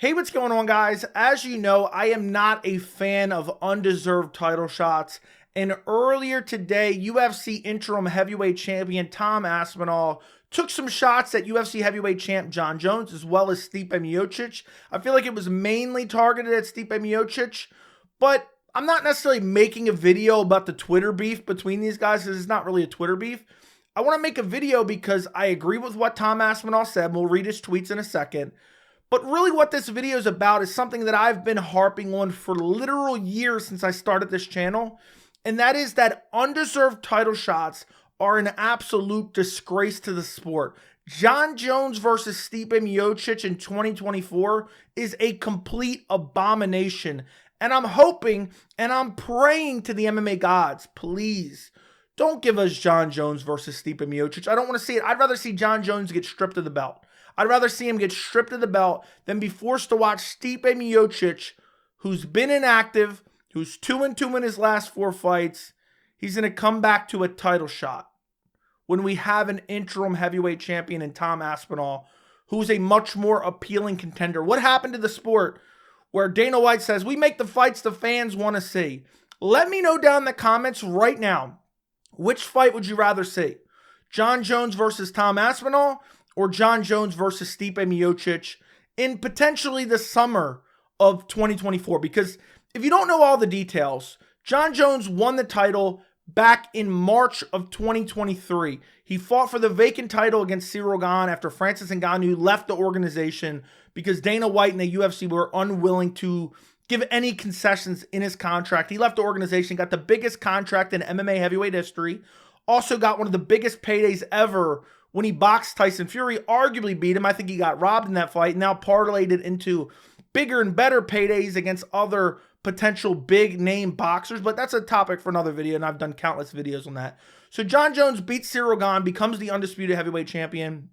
Hey, what's going on, guys? As you know, I am not a fan of undeserved title shots. And earlier today, UFC interim heavyweight champion Tom Aspinall took some shots at UFC heavyweight champ Jon Jones as well as Stipe Miocic. I feel like it was mainly targeted at Stipe Miocic, but I'm not necessarily making a video about the Twitter beef between these guys because it's not really a Twitter beef. I want to make a video because I agree with what Tom Aspinall said. We'll read his tweets in a second. But really what this video is about is something that I've been harping on for literal years since I started this channel. And that is that undeserved title shots are an absolute disgrace to the sport. Jon Jones versus Stipe Miocic in 2024 is a complete abomination. And I'm hoping and I'm praying to the MMA gods, please, don't give us Jon Jones versus Stipe Miocic. I don't want to see it. I'd rather see Jon Jones get stripped of the belt. I'd rather see him get stripped of the belt than be forced to watch Stipe Miocic, who's been inactive, who's 2-2 in his last 4 fights. He's going to come back to a title shot when we have an interim heavyweight champion in Tom Aspinall, who's a much more appealing contender. What happened to the sport where Dana White says, we make the fights the fans want to see? Let me know down in the comments right now, which fight would you rather see? Jon Jones versus Tom Aspinall or Jon Jones versus Stipe Miocic in potentially the summer of 2024? Because if you don't know all the details, Jon Jones won the title back in March of 2023. He fought for the vacant title against Ciryl Gane after Francis Ngannou left the organization because Dana White and the UFC were unwilling to give any concessions in his contract. He left the organization, got the biggest contract in MMA heavyweight history, also got one of the biggest paydays ever when he boxed Tyson Fury, arguably beat him. I think he got robbed in that fight, now parlayed it into bigger and better paydays against other potential big name boxers, but that's a topic for another video, and I've done countless videos on that. So Jon Jones beats Ciryl Gane, becomes the undisputed heavyweight champion,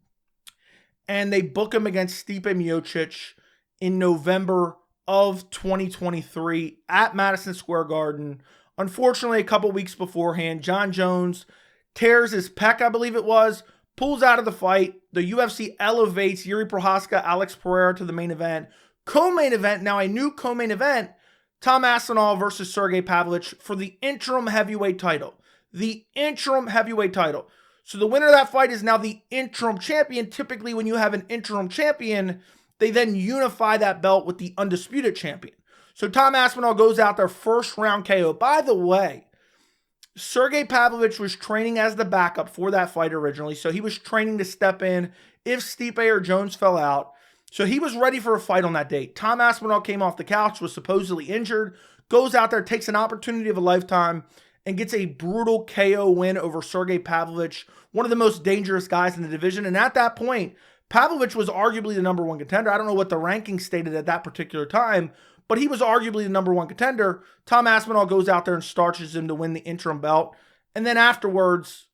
and they book him against Stipe Miocic in November of 2023 at Madison Square Garden. Unfortunately, a couple weeks beforehand, Jon Jones tears his pec, I believe it was, pulls out of the fight. The UFC elevates Yuri Prochazka, Alex Pereira to the main event. Co-main event, now a new co-main event, Tom Aspinall versus Sergey Pavlovich for the interim heavyweight title. The interim heavyweight title. So the winner of that fight is now the interim champion. Typically, when you have an interim champion, they then unify that belt with the undisputed champion. So Tom Aspinall goes out there first round KO. By the way, Sergey Pavlovich was training as the backup for that fight originally, so he was training to step in if Stipe or Jones fell out. So he was ready for a fight on that date. Tom Aspinall came off the couch, was supposedly injured, goes out there, takes an opportunity of a lifetime, and gets a brutal KO win over Sergey Pavlovich, one of the most dangerous guys in the division. And at that point, Pavlovich was arguably the number 1 contender. I don't know what the ranking stated at that particular time, but he was arguably the number 1 contender. Tom Aspinall goes out there and starches him to win the interim belt. And then afterwards,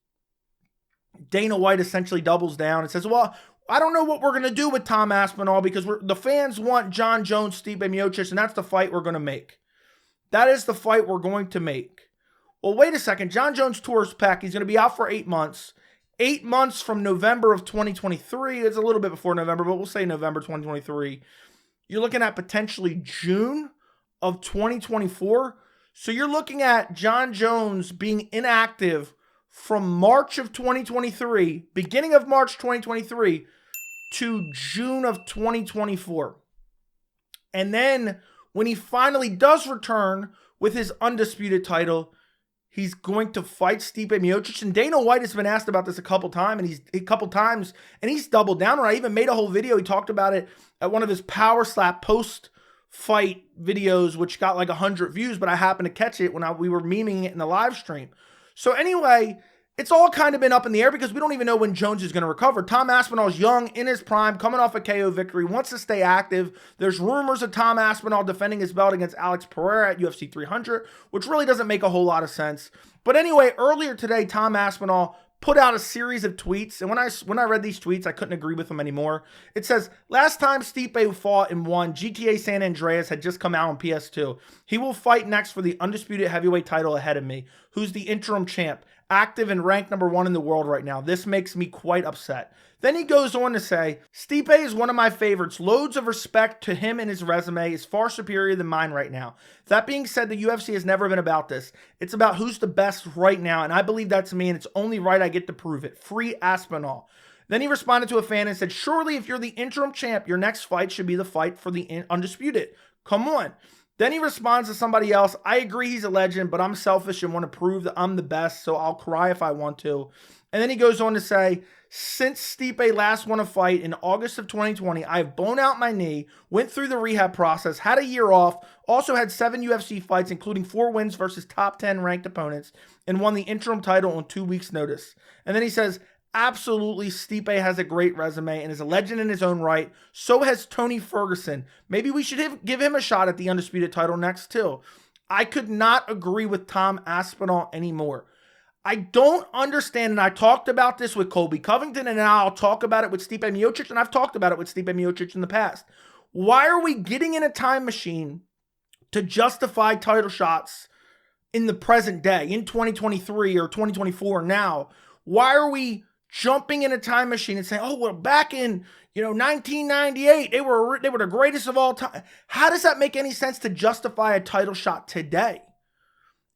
Dana White essentially doubles down and says, well, I don't know what we're going to do with Tom Aspinall because the fans want Jon Jones, Stipe Miocic, and that's the fight we're going to make. That is the fight we're going to make. Well, wait a second. Jon Jones tore his pec. He's going to be out for 8 months. 8 months from November of 2023. It's a little bit before November, but we'll say November 2023. You're looking at potentially June of 2024. So you're looking at Jon Jones being inactive from March of 2023, beginning of March 2023, to June of 2024. And then when he finally does return with his undisputed title, he's going to fight Stipe Miocic. And Dana White has been asked about this a couple times, and he's doubled down on it. I even made a whole video. He talked about it at one of his Power Slap post-fight videos, which got like 100 views, but I happened to catch it when we were memeing it in the live stream. So anyway, it's all kind of been up in the air because we don't even know when Jones is going to recover. Tom Aspinall's young, in his prime, coming off a KO victory, wants to stay active. There's rumors of Tom Aspinall defending his belt against Alex Pereira at UFC 300, which really doesn't make a whole lot of sense. But anyway, earlier today, Tom Aspinall put out a series of tweets, and when I read these tweets, I couldn't agree with them anymore. It says, last time Stipe fought and won, GTA San Andreas had just come out on PS2. He will fight next for the undisputed heavyweight title ahead of me, who's the interim champ. active and ranked number 1 in the world right now. This makes me quite upset. Then he goes on to say, Stipe is one of my favorites. Loads of respect to him and his resume is far superior than mine right now. That being said, the UFC has never been about this. It's about who's the best right now, and I believe that's me, and it's only right I get to prove it. Free Aspinall. Then he responded to a fan and said, surely if you're the interim champ, your next fight should be the fight for the undisputed. Come on. Then he responds to somebody else, I agree he's a legend, but I'm selfish and want to prove that I'm the best, so I'll cry if I want to. And then he goes on to say, since Stipe last won a fight in August of 2020, I've blown out my knee, went through the rehab process, had a year off, also had 7 UFC fights, including 4 wins versus top 10 ranked opponents, and won the interim title on 2 weeks' notice. And then he says, absolutely, Stipe has a great resume and is a legend in his own right. So has Tony Ferguson. Maybe we should give him a shot at the undisputed title next too. I could not agree with Tom Aspinall anymore. I don't understand, and I talked about this with Colby Covington, and now I'll talk about it with Stipe Miocic, and I've talked about it with Stipe Miocic in the past. Why are we getting in a time machine to justify title shots in the present day, in 2023 or 2024 now? Why are we jumping in a time machine and saying, oh, well, back in 1998, they were the greatest of all time? How does that make any sense to justify a title shot today?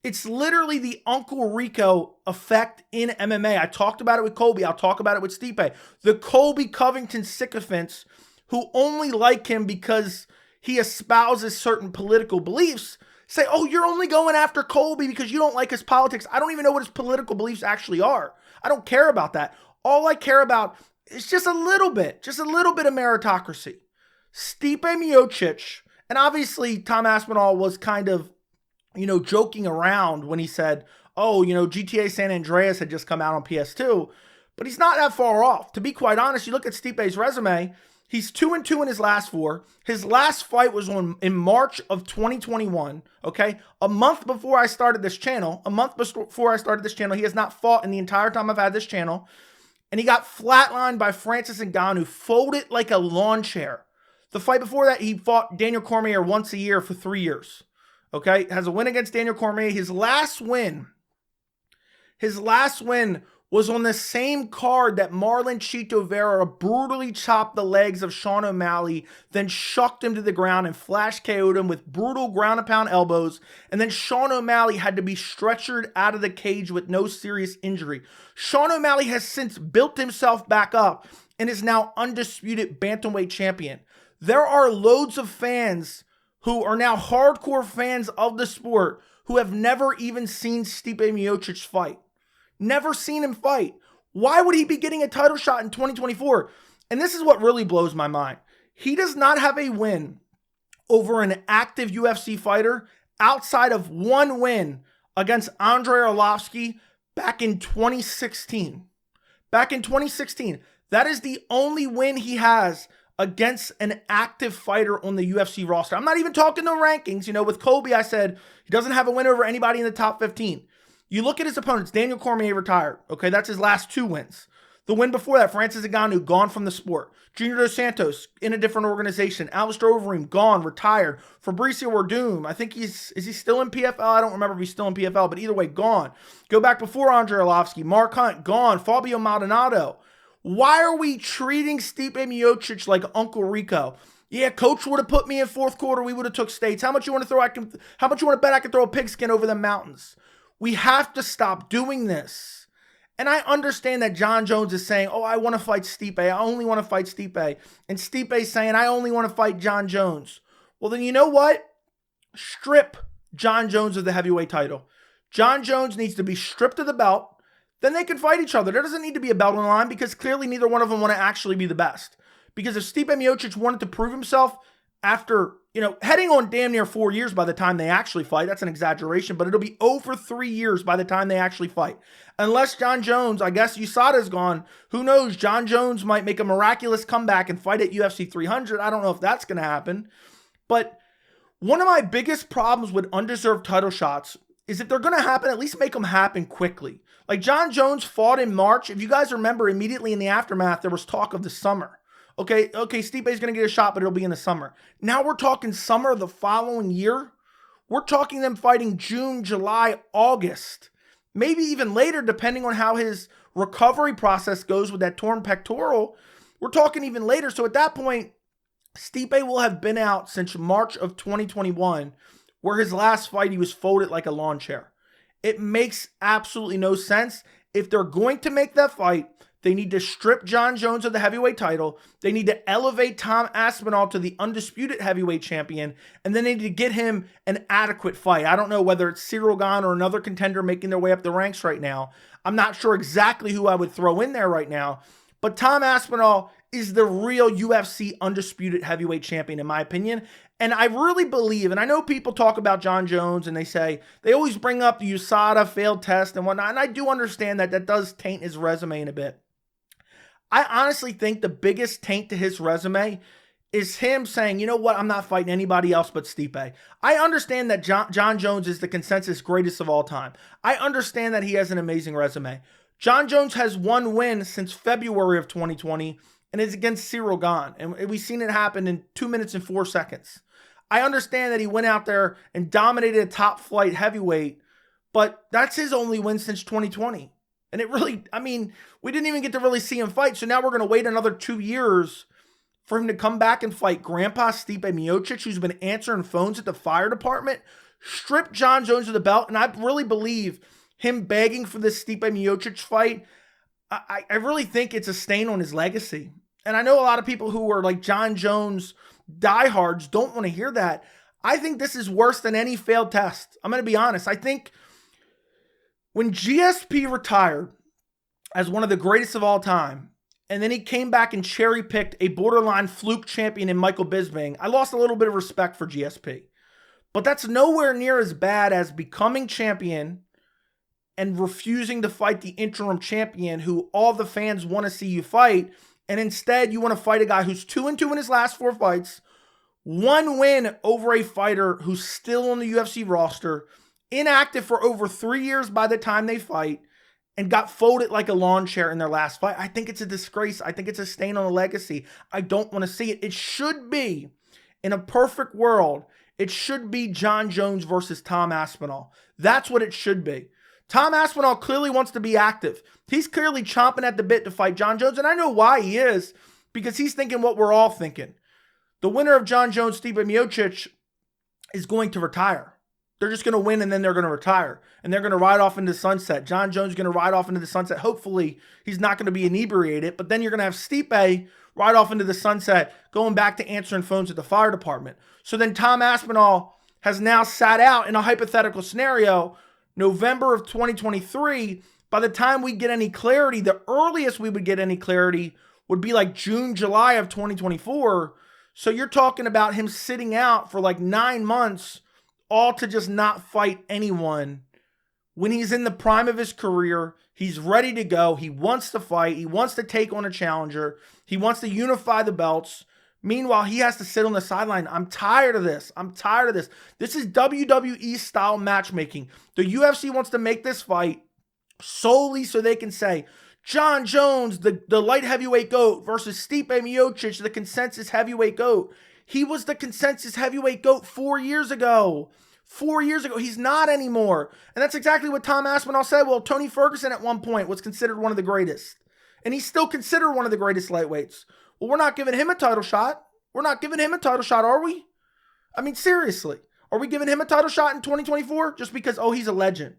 It's literally the Uncle Rico effect in MMA. I talked about it with Colby. I'll talk about it with Stipe. The Colby Covington sycophants who only like him because he espouses certain political beliefs say, oh, you're only going after Colby because you don't like his politics. I don't even know what his political beliefs actually are. I don't care about that. All I care about is just a little bit of meritocracy. Stipe Miocic, and obviously Tom Aspinall was kind of, joking around when he said, oh, GTA San Andreas had just come out on PS2, but he's not that far off. To be quite honest, you look at Stipe's resume, he's 2-2 in his last 4. His last fight was in March of 2021, okay? A month before I started this channel. He has not fought in the entire time I've had this channel. And he got flatlined by Francis Ngannou, folded like a lawn chair. The fight before that, he fought Daniel Cormier once a year for 3 years. Okay? Has a win against Daniel Cormier. His last win was on the same card that Marlon Chito Vera brutally chopped the legs of Sean O'Malley, then shucked him to the ground and flash KO'd him with brutal ground and pound elbows, and then Sean O'Malley had to be stretchered out of the cage with no serious injury. Sean O'Malley has since built himself back up and is now undisputed bantamweight champion. There are loads of fans who are now hardcore fans of the sport who have never even seen Stipe Miocic fight. Never seen him fight. Why would he be getting a title shot in 2024? And this is what really blows my mind. He does not have a win over an active UFC fighter outside of one win against Andrei Arlovski back in 2016. Back in 2016. That is the only win he has against an active fighter on the UFC roster. I'm not even talking the rankings. With Colby, I said he doesn't have a win over anybody in the top 15. You look at his opponents. Daniel Cormier retired. Okay, that's his last 2 wins. The win before that, Francis Ngannou, gone from the sport. Junior Dos Santos, in a different organization. Alistair Overeem, gone, retired. Fabricio Werdum, I think is he still in PFL? I don't remember if he's still in PFL, but either way, gone. Go back before Andrei Arlovski. Mark Hunt, gone. Fabio Maldonado. Why are we treating Stipe Miocic like Uncle Rico? Yeah, coach would have put me in fourth quarter. We would have took states. How much you want to bet I can throw a pigskin over the mountains? We have to stop doing this. And I understand that Jon Jones is saying, oh, I want to fight Stipe. I only want to fight Stipe. And Stipe's saying, I only want to fight Jon Jones. Well, then you know what? Strip Jon Jones of the heavyweight title. Jon Jones needs to be stripped of the belt. Then they can fight each other. There doesn't need to be a belt on the line because clearly neither one of them want to actually be the best. Because if Stipe Miocic wanted to prove himself after, heading on damn near 4 years by the time they actually fight, that's an exaggeration, but it'll be over 3 years by the time they actually fight. Unless Jon Jones, I guess USADA's gone, who knows, Jon Jones might make a miraculous comeback and fight at UFC 300. I don't know if that's going to happen. But one of my biggest problems with undeserved title shots is if they're going to happen, at least make them happen quickly. Like Jon Jones fought in March. If you guys remember, immediately in the aftermath, there was talk of the summer. Okay, Stipe's going to get a shot, but it'll be in the summer. Now we're talking summer of the following year. We're talking them fighting June, July, August. maybe even later, depending on how his recovery process goes with that torn pectoral. We're talking even later. So at that point, Stipe will have been out since March of 2021, where his last fight he was folded like a lawn chair. It makes absolutely no sense. If they're going to make that fight, they need to strip Jon Jones of the heavyweight title. They need to elevate Tom Aspinall to the undisputed heavyweight champion. And then they need to get him an adequate fight. I don't know whether it's Ciryl Gane or another contender making their way up the ranks right now. I'm not sure exactly who I would throw in there right now. But Tom Aspinall is the real UFC undisputed heavyweight champion, in my opinion. And I really believe, and I know people talk about Jon Jones and they say, they always bring up the USADA failed test and whatnot. And I do understand that does taint his resume in a bit. I honestly think the biggest taint to his resume is him saying, you know what, I'm not fighting anybody else but Stipe. I understand that Jon Jones is the consensus greatest of all time. I understand that he has an amazing resume. Jon Jones has one win since February of 2020, and it's against Ciryl Gane. And we've seen it happen in 2 minutes and 4 seconds. I understand that he went out there and dominated a top flight heavyweight, but that's his only win since 2020. And it really, I mean, we didn't even get to really see him fight. So now we're going to wait another 2 years for him to come back and fight Grandpa Stipe Miocic, who's been answering phones at the fire department, strip Jon Jones of the belt. And I really believe him begging for this Stipe Miocic fight, I really think it's a stain on his legacy. And I know a lot of people who are like Jon Jones diehards don't want to hear that. I think this is worse than any failed test. I'm going to be honest. I think when GSP retired as one of the greatest of all time, and then he came back and cherry-picked a borderline fluke champion in Michael Bisping, I lost a little bit of respect for GSP. But that's nowhere near as bad as becoming champion and refusing to fight the interim champion who all the fans want to see you fight, and instead you want to fight a guy who's 2-2 in his last 4 fights, 1 win over a fighter who's still on the UFC roster, inactive for over 3 years by the time they fight, and got folded like a lawn chair in their last fight. I think it's a disgrace. I think it's a stain on the legacy. I don't want to see it. It should be, in a perfect world, it should be Jon Jones versus Tom Aspinall. That's what it should be. Tom Aspinall clearly wants to be active. He's clearly chomping at the bit to fight Jon Jones, and I know why he is, because he's thinking what we're all thinking. The winner of Jon Jones, Stipe Miocic, is going to retire. They're just going to win and then they're going to retire. And they're going to ride off into the sunset. Jon Jones is going to ride off into the sunset. Hopefully, he's not going to be inebriated. But then you're going to have Stipe ride off into the sunset, going back to answering phones at the fire department. So then Tom Aspinall has now sat out in a hypothetical scenario, November of 2023. By the time we get any clarity, the earliest we would get any clarity would be like June, July of 2024. So you're talking about him sitting out for like 9 months, all to just not fight anyone when he's in the prime of his career. He's ready to go. He wants to fight. He wants to take on a challenger. He wants to unify the belts. Meanwhile, he has to sit on the sideline. I'm tired of this. I'm tired of this. This is WWE style matchmaking. The UFC wants to make this fight solely so they can say, Jon Jones, the light heavyweight GOAT versus Stipe Miocic, the consensus heavyweight GOAT. He was the consensus heavyweight GOAT 4 years ago. 4 years ago. He's not anymore. And that's exactly what Tom Aspinall said. Well, Tony Ferguson at one point was considered one of the greatest. And he's still considered one of the greatest lightweights. Well, we're not giving him a title shot. We're not giving him a title shot, are we? I mean, seriously. Are we giving him a title shot in 2024 just because, oh, he's a legend?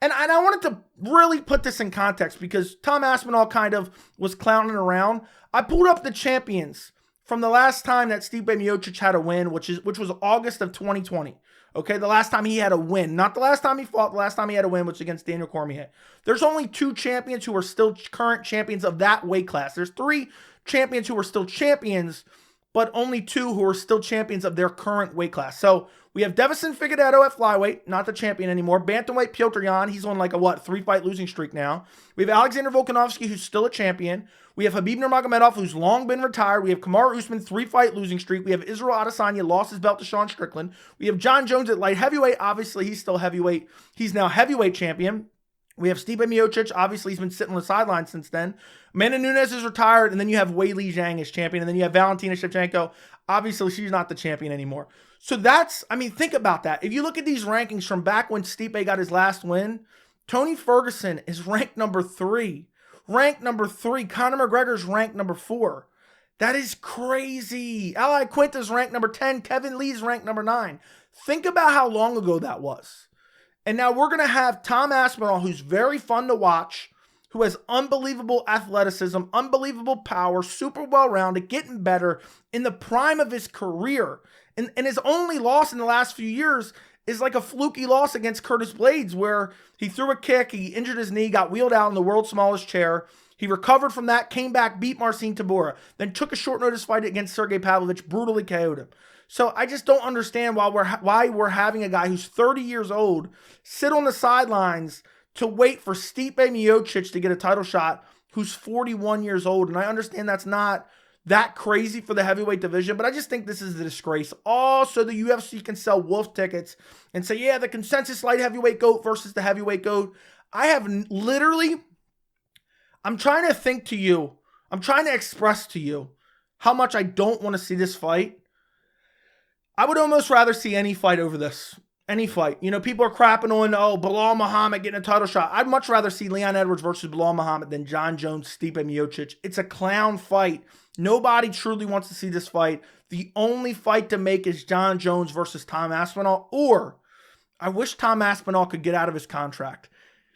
And I wanted to really put this in context because Tom Aspinall kind of was clowning around. I pulled up the champions from the last time that Stipe Miocic had a win, which was August of 2020. Okay, the last time he had a win. Not the last time he fought, the last time he had a win, which was against Daniel Cormier. There's only 2 champions who are still current champions of that weight class. There's 3 champions who are still champions, but only 2 who are still champions of their current weight class. So we have Devison Figueiredo at flyweight, not the champion anymore. Bantamweight Piotr Jan, he's on like a 3-fight losing streak now. We have Alexander Volkanovski, who's still a champion. We have Khabib Nurmagomedov, who's long been retired. We have Kamaru Usman, 3-fight losing streak. We have Israel Adesanya, lost his belt to Sean Strickland. We have Jon Jones at light heavyweight. Obviously, he's still heavyweight. He's now heavyweight champion. We have Stipe Miocic. Obviously, he's been sitting on the sidelines since then. Amanda Nunes is retired. And then you have Weili Zhang as champion. And then you have Valentina Shevchenko. Obviously, she's not the champion anymore. So that's, I mean, think about that. If you look at these rankings from back when Stipe got his last win, Tony Ferguson is ranked number 3. Ranked number 3. Conor McGregor's ranked number 4. That is crazy. Ali Quinta's ranked number 10. Kevin Lee's ranked number 9. Think about how long ago that was. And now we're going to have Tom Aspinall, who's very fun to watch, who has unbelievable athleticism, unbelievable power, super well-rounded, getting better in the prime of his career. And his only loss in the last few years is like a fluky loss against Curtis Blades, where he threw a kick, he injured his knee, got wheeled out in the world's smallest chair. He recovered from that, came back, beat Marcin Tybura, then took a short notice fight against Sergey Pavlovich, brutally KO'd him. So I just don't understand why we're having a guy who's 30 years old sit on the sidelines to wait for Stipe Miocic to get a title shot, who's 41 years old. And I understand that's not that crazy for the heavyweight division, but I just think this is a disgrace. Also, the UFC can sell wolf tickets and say, yeah, the consensus light heavyweight GOAT versus the heavyweight GOAT. I have literally, I'm trying to think to you, I'm trying to express to you how much I don't want to see this fight. I would almost rather see any fight over this. Any fight. You know, people are crapping on, oh, Bilal Muhammad getting a title shot. I'd much rather see Leon Edwards versus Bilal Muhammad than Jon Jones, Stipe Miocic. It's a clown fight. Nobody truly wants to see this fight. The only fight to make is Jon Jones versus Tom Aspinall, or I wish Tom Aspinall could get out of his contract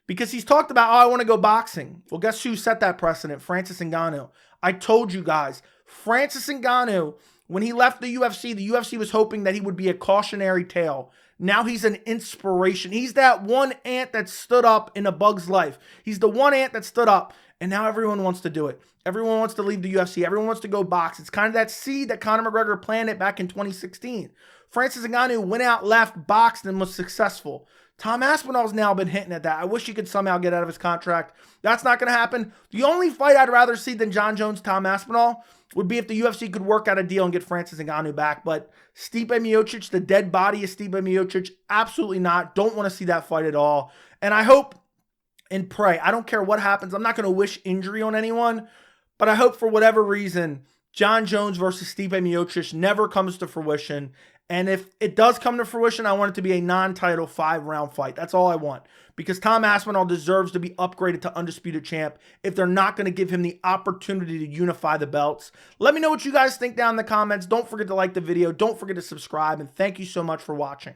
because he's talked about, oh, I want to go boxing. Well, guess who set that precedent? Francis Ngannou. I told you guys, Francis Ngannou, when he left the UFC was hoping that he would be a cautionary tale. Now he's an inspiration. He's that one ant that stood up in a bug's life. He's the one ant that stood up, and now everyone wants to do it. Everyone wants to leave the UFC. Everyone wants to go box. It's kind of that seed that Conor McGregor planted back in 2016. Francis Ngannou went out, left, boxed, and was successful. Tom Aspinall's now been hinting at that. I wish he could somehow get out of his contract. That's not going to happen. The only fight I'd rather see than Jon Jones, Tom Aspinall would be if the UFC could work out a deal and get Francis Ngannou back. But Stipe Miocic, the dead body of Stipe Miocic, absolutely not. Don't want to see that fight at all. And I hope and pray, I don't care what happens. I'm not going to wish injury on anyone, but I hope for whatever reason, Jon Jones versus Stipe Miocic never comes to fruition. And if it does come to fruition, I want it to be a non-title 5-round fight. That's all I want. Because Tom Aspinall deserves to be upgraded to undisputed champ if they're not going to give him the opportunity to unify the belts. Let me know what you guys think down in the comments. Don't forget to like the video. Don't forget to subscribe. And thank you so much for watching.